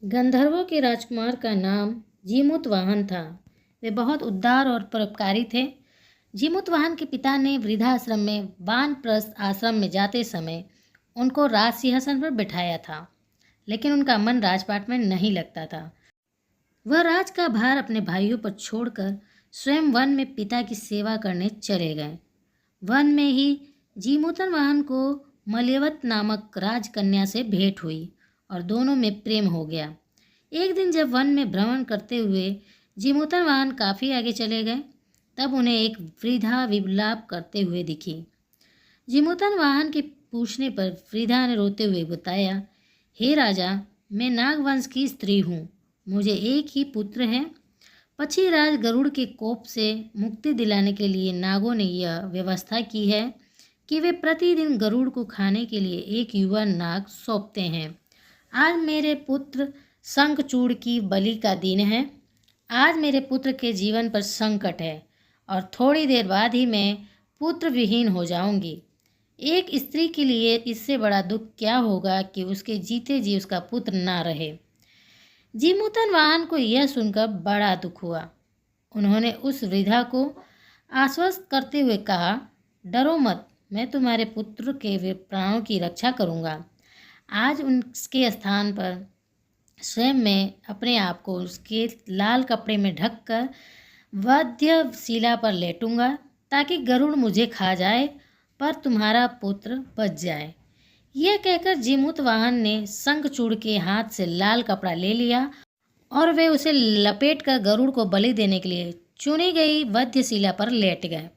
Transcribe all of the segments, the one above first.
गंधर्वों के राजकुमार का नाम जीमूतवाहन था। वे बहुत उदार और परोपकारी थे। जीमूतवाहन के पिता ने वृद्धाश्रम में वानप्रस्थ आश्रम में जाते समय उनको राज सिंहासन पर बिठाया था, लेकिन उनका मन राजपाट में नहीं लगता था। वह राज का भार अपने भाइयों पर छोड़कर स्वयं वन में पिता की सेवा करने चले गए। वन में ही जीमूतवाहन को मल्यवत नामक राजकन्या से भेंट हुई और दोनों में प्रेम हो गया। एक दिन जब वन में भ्रमण करते हुए जीमूतवाहन काफ़ी आगे चले गए, तब उन्हें एक वृद्धा विलाप करते हुए दिखी। जीमूतवाहन के पूछने पर वृद्धा ने रोते हुए बताया, हे राजा, मैं नागवंश की स्त्री हूँ। मुझे एक ही पुत्र है। पक्षीराज गरुड़ के कोप से मुक्ति दिलाने के लिए नागों ने यह व्यवस्था की है कि वे प्रतिदिन गरुड़ को खाने के लिए एक युवा नाग सौंपते हैं। आज मेरे पुत्र शंखचूड़ की बलि का दिन है। आज मेरे पुत्र के जीवन पर संकट है और थोड़ी देर बाद ही मैं पुत्र विहीन हो जाऊंगी। एक स्त्री के लिए इससे बड़ा दुख क्या होगा कि उसके जीते जी उसका पुत्र ना रहे। जीमूतवाहन को यह सुनकर बड़ा दुख हुआ। उन्होंने उस वृद्धा को आश्वस्त करते हुए कहा, डरो मत, मैं तुम्हारे पुत्र के प्राणों की रक्षा करूंगा। आज उसके स्थान पर स्वयं मैं अपने आप को उसके लाल कपड़े में ढककर वध्यशिला पर लेटूंगा ताकि गरुड़ मुझे खा जाए पर तुम्हारा पुत्र बच जाए। यह कहकर जीमूतवाहन ने शंखचूड़ के हाथ से लाल कपड़ा ले लिया और वे उसे लपेटकर गरुड़ को बलि देने के लिए चुनी गई वध्यशिला पर लेट गए।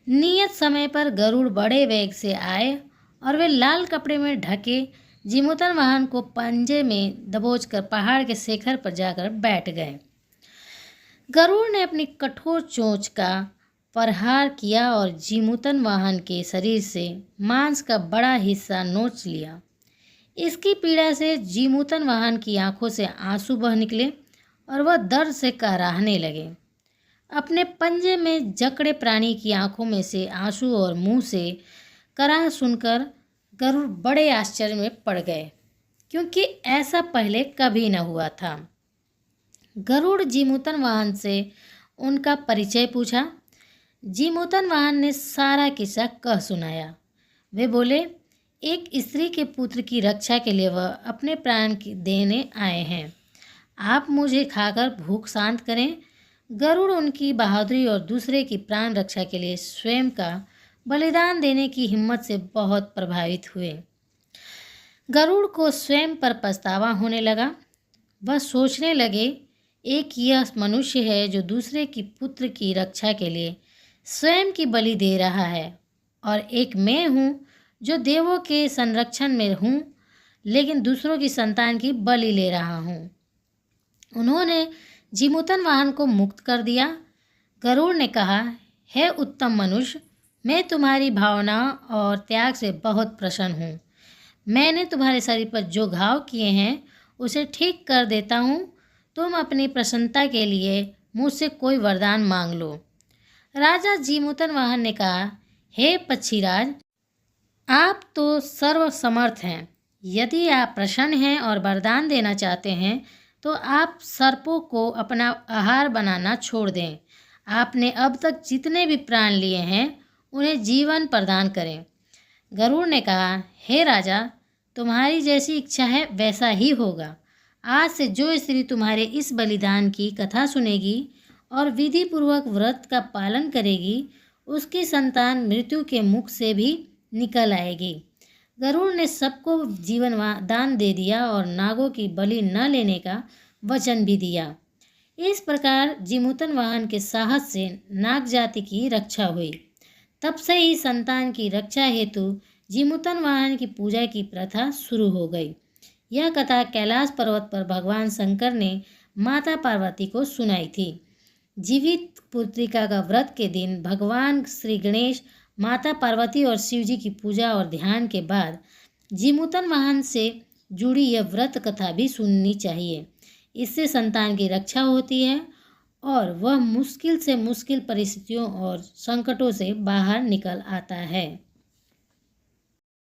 नियत समय पर गरुड़ बड़े वेग से आए और वे लाल कपड़े में ढके जीमूतवाहन को पंजे में दबोचकर पहाड़ के शिखर पर जाकर बैठ गए। गरुड़ ने अपनी कठोर चोंच का प्रहार किया और जीमूतवाहन के शरीर से मांस का बड़ा हिस्सा नोच लिया। इसकी पीड़ा से जीमूतवाहन की आंखों से आंसू बह निकले और वह दर्द से कराहने लगे। अपने पंजे में जकड़े प्राणी की आंखों में से आंसू और मुंह से कराह सुनकर गरुड़ बड़े आश्चर्य में पड़ गए, क्योंकि ऐसा पहले कभी न हुआ था। गरुड़ जीमूतवाहन से उनका परिचय पूछा। जीमूतवाहन ने सारा किस्सा कह सुनाया। वे बोले, एक स्त्री के पुत्र की रक्षा के लिए वह अपने प्राण देने आए हैं। आप मुझे खाकर भूख शांत करें। गरुड़ उनकी बहादुरी और दूसरे की प्राण रक्षा के लिए स्वयं का बलिदान देने की हिम्मत से बहुत प्रभावित हुए। गरुड़ को स्वयं पर पछतावा होने लगा। वह सोचने लगे, एक यह मनुष्य है जो दूसरे की पुत्र की रक्षा के लिए स्वयं की बलि दे रहा है, और एक मैं हूँ जो देवों के संरक्षण में हूँ लेकिन दूसरों की संतान की बलि ले रहा हूँ। उन्होंने जीमूतवाहन को मुक्त कर दिया। गरुड़ ने कहा, हे उत्तम मनुष्य, मैं तुम्हारी भावना और त्याग से बहुत प्रसन्न हूँ। मैंने तुम्हारे शरीर पर जो घाव किए हैं उसे ठीक कर देता हूँ। तुम अपनी प्रसन्नता के लिए मुझसे कोई वरदान मांग लो। राजा जीमूतवाहन ने कहा, हे पक्षीराज, आप तो सर्वसमर्थ हैं। यदि आप प्रसन्न हैं और वरदान देना चाहते हैं तो आप सर्पों को अपना आहार बनाना छोड़ दें। आपने अब तक जितने भी प्राण लिए हैं उन्हें जीवन प्रदान करें। गरुड़ ने कहा, हे राजा, तुम्हारी जैसी इच्छा है वैसा ही होगा। आज से जो स्त्री तुम्हारे इस बलिदान की कथा सुनेगी और विधि पूर्वक व्रत का पालन करेगी, उसकी संतान मृत्यु के मुख से भी निकल आएगी। गरुड़ ने सबको जीवन दान दे दिया और नागों की बलि न लेने का वचन भी दिया। इस प्रकार जीमूतवाहन के साहस से नाग जाति की रक्षा हुई। तब से ही संतान की रक्षा हेतु जीमूतवाहन की पूजा की प्रथा शुरू हो गई। यह कथा कैलाश पर्वत पर भगवान शंकर ने माता पार्वती को सुनाई थी। जीवित पुत्रिका का व्रत के दिन भगवान श्री गणेश, माता पार्वती और शिव जी की पूजा और ध्यान के बाद जीमूतवाहन से जुड़ी यह व्रत कथा भी सुननी चाहिए। इससे संतान की रक्षा होती है और वह मुश्किल से मुश्किल परिस्थितियों और संकटों से बाहर निकल आता है।